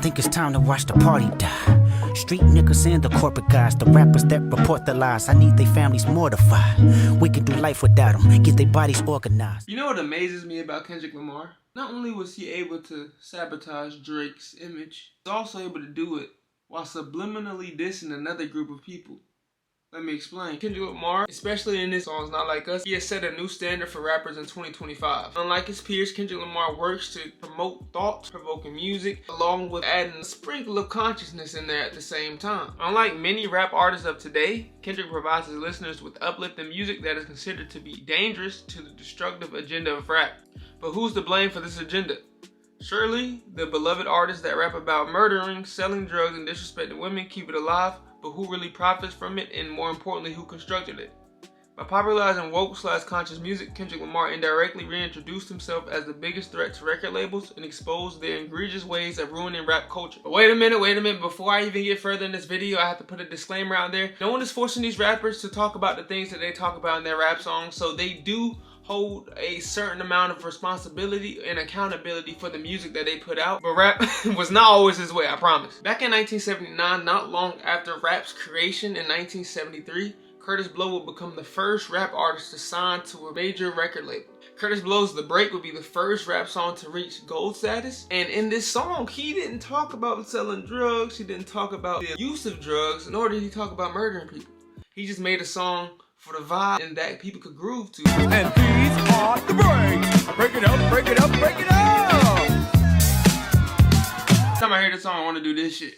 think it's time to watch the party die. Street niggas and the corporate guys, the rappers that report the lies. I need their families mortified. We can do life without them, get their bodies organized. You know what amazes me about Kendrick Lamar? Not only was he able to sabotage Drake's image, he's also able to do it while subliminally dissing another group of people. Let me explain. Kendrick Lamar, especially in his songs Not Like Us, he has set a new standard for rappers in 2025. Unlike his peers, Kendrick Lamar works to promote thought-provoking music, along with adding a sprinkle of consciousness in there at the same time. Unlike many rap artists of today, Kendrick provides his listeners with uplifting music that is considered to be dangerous to the destructive agenda of rap. But who's to blame for this agenda? Surely, the beloved artists that rap about murdering, selling drugs, and disrespecting women keep it alive, but who really profits from it, and more importantly, who constructed it? By popularizing woke/conscious music, Kendrick Lamar indirectly reintroduced himself as the biggest threat to record labels and exposed their egregious ways of ruining rap culture. But wait a minute, before I even get further in this video, I have to put a disclaimer out there. No one is forcing these rappers to talk about the things that they talk about in their rap songs, so they do hold a certain amount of responsibility and accountability for the music that they put out. But rap was not always this way, I promise. Back in 1979, not long after rap's creation in 1973, Kurtis Blow would become the first rap artist to sign to a major record label. Kurtis Blow's The Break would be the first rap song to reach gold status. And in this song, he didn't talk about selling drugs, he didn't talk about the use of drugs, nor did he talk about murdering people. He just made a song for the vibe and that people could groove to. And these are the breaks. Break it up, break it up, break it up. Every time I hear this song, I want to do this shit.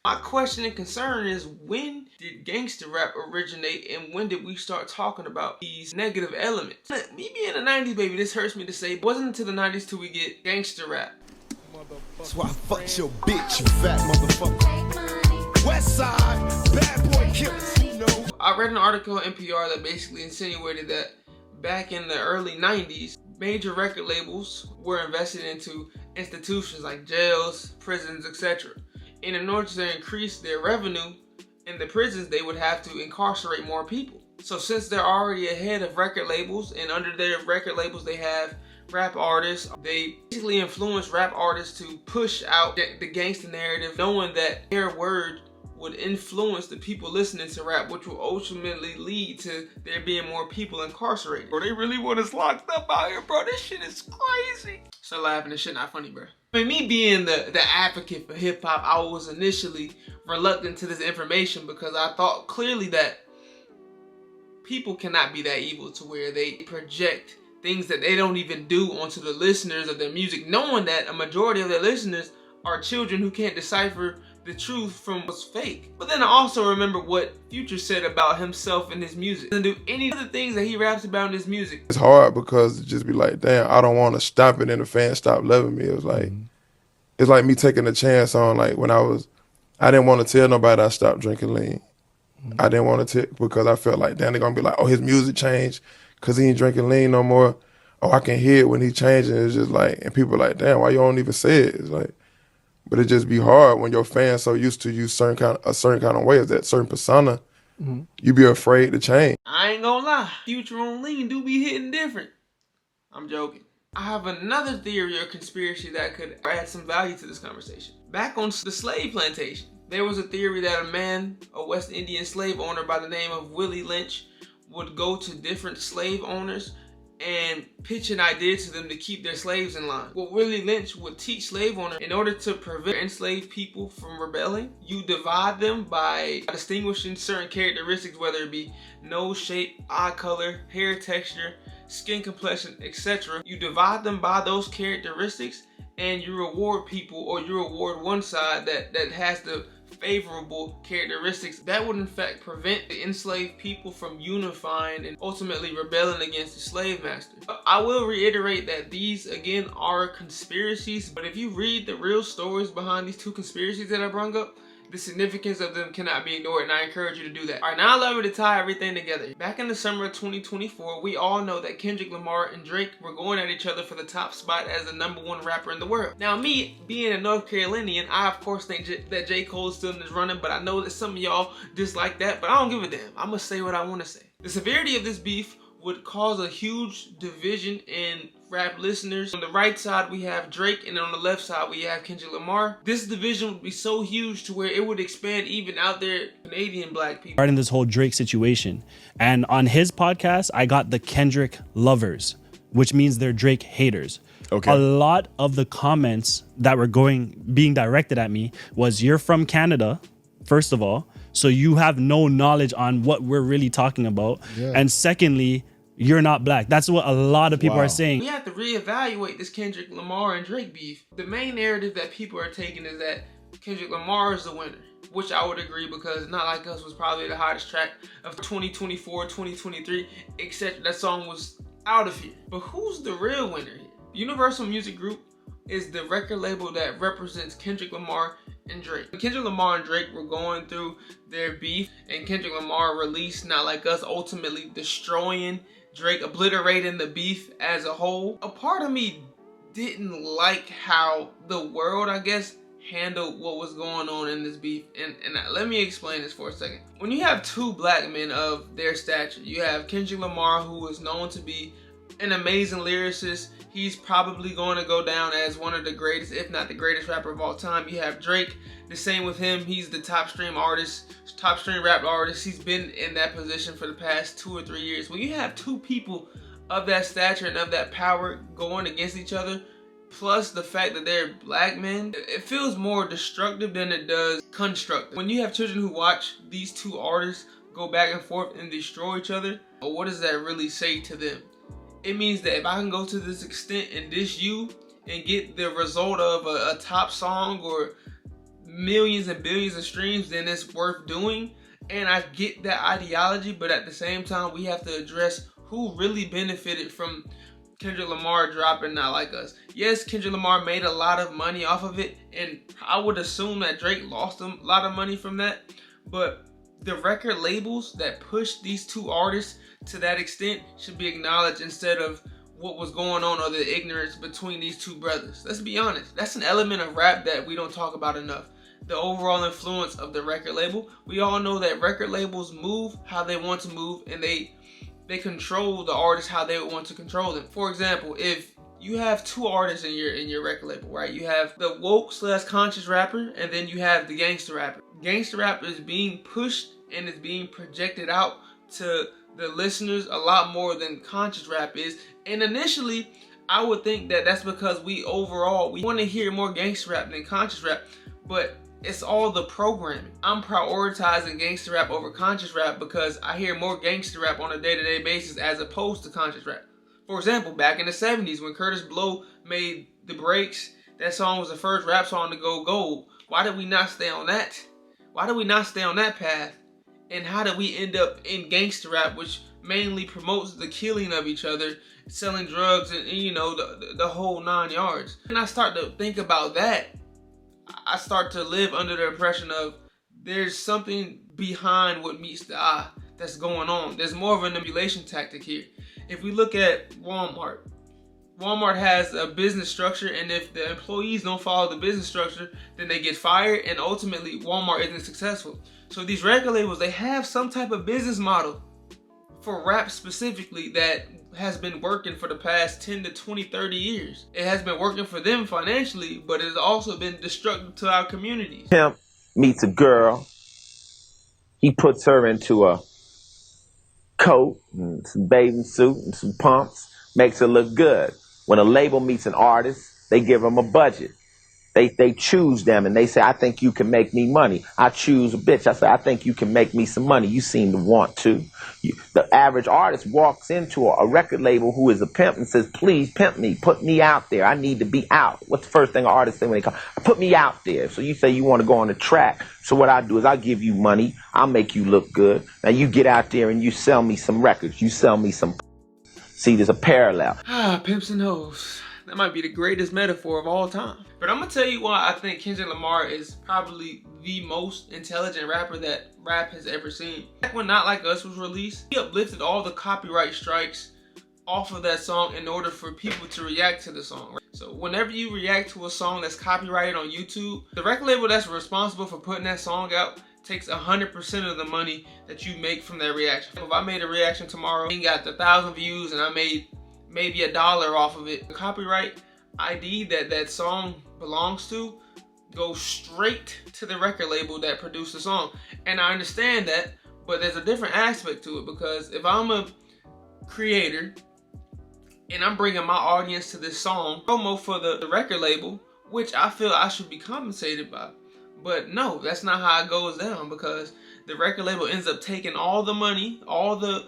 My question and concern is, when did gangster rap originate and when did we start talking about these negative elements? Me being a 90s baby, this hurts me to say, it wasn't until the 90s till we get gangster rap. That's why I fucked your bitch, you fat motherfucker. West side, bad boy killers. I read an article on NPR that basically insinuated that back in the early 90s, major record labels were invested into institutions like jails, prisons, etc. And in order to increase their revenue in the prisons, they would have to incarcerate more people. So since they're already ahead of record labels, and under their record labels they have rap artists, they basically influence rap artists to push out the gangster narrative, knowing that their word would influence the people listening to rap, which will ultimately lead to there being more people incarcerated. Bro, they really want us locked up out here, bro. This shit is crazy. Start laughing, this shit not funny, bro. I mean, me being the advocate for hip hop, I was initially reluctant to this information because I thought clearly that people cannot be that evil to where they project things that they don't even do onto the listeners of their music, knowing that a majority of their listeners are children who can't decipher the truth from what's fake. But then I also remember what Future said about himself and his music. Doesn't do any of the things that he raps about in his music. It's hard because it just be like, damn, I don't want to stop it and the fans stop loving me. It was like, it's like me taking a chance on, like, when I didn't want to tell nobody I stopped drinking lean. I didn't want to because I felt like, damn, they're going to be like, oh, his music changed because he ain't drinking lean no more. Oh, I can hear it when he changing. It's just like, and people are like, damn, why you don't even say it? It's like, but it just be hard when your fans so used to you a certain kind of way, of that certain persona, you be afraid to change. I ain't gonna lie, Future on lean do be hitting different. I'm joking. I have another theory or conspiracy that could add some value to this conversation. Back on the slave plantation, there was a theory that a West Indian slave owner by the name of Willie Lynch, would go to different slave owners and pitch an idea to them to keep their slaves in line. What Willie Lynch would teach slave owners, in order to prevent enslaved people from rebelling, you divide them by distinguishing certain characteristics, whether it be nose shape, eye color, hair texture, skin complexion, etc. You divide them by those characteristics and you reward people, or you reward one side that has the favorable characteristics. That would in fact prevent the enslaved people from unifying and ultimately rebelling against the slave master. I will reiterate that these again are conspiracies, but if you read the real stories behind these two conspiracies that I brought up, the significance of them cannot be ignored, and I encourage you to do that. Alright, now allow me to tie everything together. Back in the summer of 2024, we all know that Kendrick Lamar and Drake were going at each other for the top spot as the #1 rapper in the world. Now me, being a North Carolinian, I of course think that J. Cole is still in this running, but I know that some of y'all dislike that, but I don't give a damn. I'm gonna say what I want to say. The severity of this beef would cause a huge division in rap listeners. On the right side we have Drake, and on the left side we have Kendrick Lamar. This division would be so huge to where it would expand even out there Canadian black people. Regarding this whole Drake situation, and on his podcast I got the Kendrick lovers, which means they're Drake haters. Okay. A lot of the comments that were being directed at me was, you're from Canada, first of all, so you have no knowledge on what we're really talking about. Yeah. And secondly, you're not black. That's what a lot of people are saying. We have to reevaluate this Kendrick Lamar and Drake beef. The main narrative that people are taking is that Kendrick Lamar is the winner, which I would agree, because Not Like Us was probably the hottest track of 2024, 2023, except that song was out of here. But who's the real winner here? Universal Music Group is the record label that represents Kendrick Lamar and Drake. Kendrick Lamar and Drake were going through their beef, and Kendrick Lamar released Not Like Us, ultimately destroying Drake, obliterating the beef as a whole. A part of me didn't like how the world, I guess, handled what was going on in this beef. And let me explain this for a second. When you have two black men of their stature, you have Kendrick Lamar, who is known to be an amazing lyricist. He's probably going to go down as one of the greatest, if not the greatest rapper of all time. You have Drake, the same with him. He's the top stream rap artist. He's been in that position for the past 2 or 3 years. When you have two people of that stature and of that power going against each other, plus the fact that they're black men, it feels more destructive than it does constructive. When you have children who watch these two artists go back and forth and destroy each other, what does that really say to them? It means that if I can go to this extent and diss you and get the result of a top song or millions and billions of streams, then it's worth doing. And I get that ideology, but at the same time, we have to address who really benefited from Kendrick Lamar dropping Not Like Us. Yes, Kendrick Lamar made a lot of money off of it, and I would assume that Drake lost a lot of money from that, but the record labels that pushed these two artists to that extent should be acknowledged instead of what was going on or the ignorance between these two brothers. Let's be honest. That's an element of rap that we don't talk about enough. The overall influence of the record label. We all know that record labels move how they want to move, and they control the artists how they want to control them. For example, if you have two artists in your record label, right? You have the woke / conscious rapper, and then you have the gangster rapper. Gangster rap is being pushed and is being projected out to the listeners a lot more than conscious rap is. And initially, I would think that that's because we want to hear more gangster rap than conscious rap, but it's all the programming. I'm prioritizing gangster rap over conscious rap because I hear more gangster rap on a day-to-day basis as opposed to conscious rap. For example, back in the 70s when Curtis Blow made The Breaks, that song was the first rap song to go gold. Why did we not stay on that? Why did we not stay on that path? And how did we end up in gangster rap, which mainly promotes the killing of each other, selling drugs, and you know, the whole 9 yards? And I start to think about that, I start to live under the impression of there's something behind what meets the eye that's going on. There's more of an emulation tactic here. If we look at Walmart has a business structure, and if the employees don't follow the business structure, then they get fired, and ultimately Walmart isn't successful. So these record labels, they have some type of business model for rap specifically that has been working for the past 10 to 20, 30 years. It has been working for them financially, but it has also been destructive to our communities. Pimp meets a girl. He puts her into a coat and some bathing suit and some pumps, makes her look good. When a label meets an artist, they give them a budget. They choose them and they say, I think you can make me money. I choose a bitch. I say, I think you can make me some money. You seem to want to. The average artist walks into a record label who is a pimp and says, please pimp me. Put me out there. I need to be out. What's the first thing an artist say when they come? Put me out there. So you say you want to go on the track. So what I do is I'll give you money. I'll make you look good. Now you get out there and you sell me some records. You sell me some. See, there's a parallel. Pimps and hoes. That might be the greatest metaphor of all time. But I'm gonna tell you why I think Kendrick Lamar is probably the most intelligent rapper that rap has ever seen. Back when Not Like Us was released, he uplifted all the copyright strikes off of that song in order for people to react to the song. So whenever you react to a song that's copyrighted on YouTube, the record label that's responsible for putting that song out takes 100% of the money that you make from that reaction. If I made a reaction tomorrow and got 1,000 views and I made maybe $1 off of it, the copyright ID that song belongs to goes straight to the record label that produced the song. And I understand that, but there's a different aspect to it, because if I'm a creator and I'm bringing my audience to this song, promo for the record label, which I feel I should be compensated by. But no, that's not how it goes down, because the record label ends up taking all the money, all the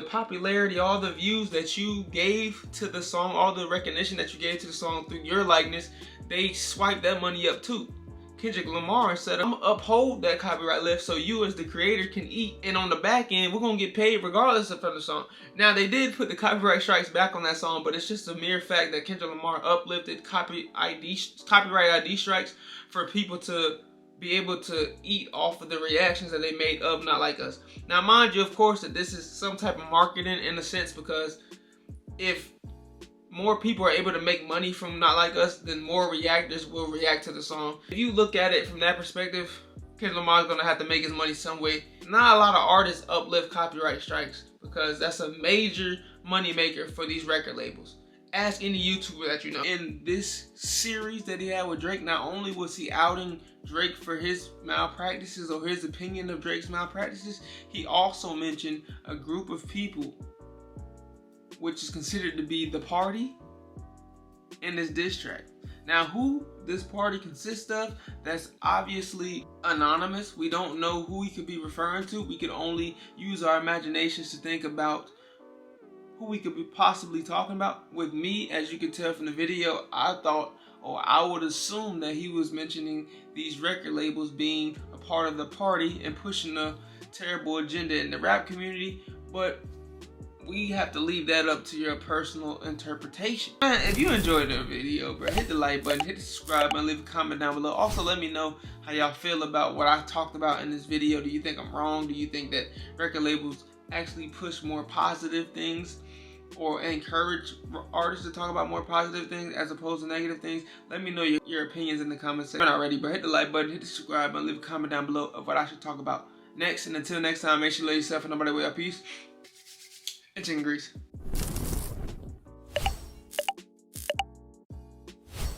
popularity, all the views that you gave to the song, all the recognition that you gave to the song through your likeness, they swipe that money up too. Kendrick Lamar said, I'm gonna uphold that copyright list so you as the creator can eat, and on the back end, we're gonna get paid regardless of the song. Now, they did put the copyright strikes back on that song, but it's just a mere fact that Kendrick Lamar uplifted copyright ID strikes for people to be able to eat off of the reactions that they made of Not Like Us. Now, mind you, of course, that this is some type of marketing in a sense, because if more people are able to make money from Not Like Us, then more reactors will react to the song. If you look at it from that perspective, Kendrick Lamar is gonna have to make his money some way. Not a lot of artists uplift copyright strikes, because that's a major money maker for these record labels. Ask any YouTuber that you know. In this series that he had with Drake, not only was he outing Drake for his malpractices or his opinion of Drake's malpractices, he also mentioned a group of people which is considered to be the party in this diss track. Now, who this party consists of, that's obviously anonymous. We don't know who he could be referring to. We could only use our imaginations to think about who we could be possibly talking about. With me, as you can tell from the video, I thought, or I would assume, that he was mentioning these record labels being a part of the party and pushing a terrible agenda in the rap community, but we have to leave that up to your personal interpretation. Man, if you enjoyed the video, bro, hit the like button, hit the subscribe button, leave a comment down below. Also, let me know how y'all feel about what I talked about in this video. Do you think I'm wrong? Do you think that record labels actually push more positive things or encourage artists to talk about more positive things as opposed to negative things? Let me know your opinions in the comments section. If you're not already, bro, hit the like button, hit the subscribe button, leave a comment down below of what I should talk about next. And until next time, make sure you love yourself and nobody will. Peace and chicken grease.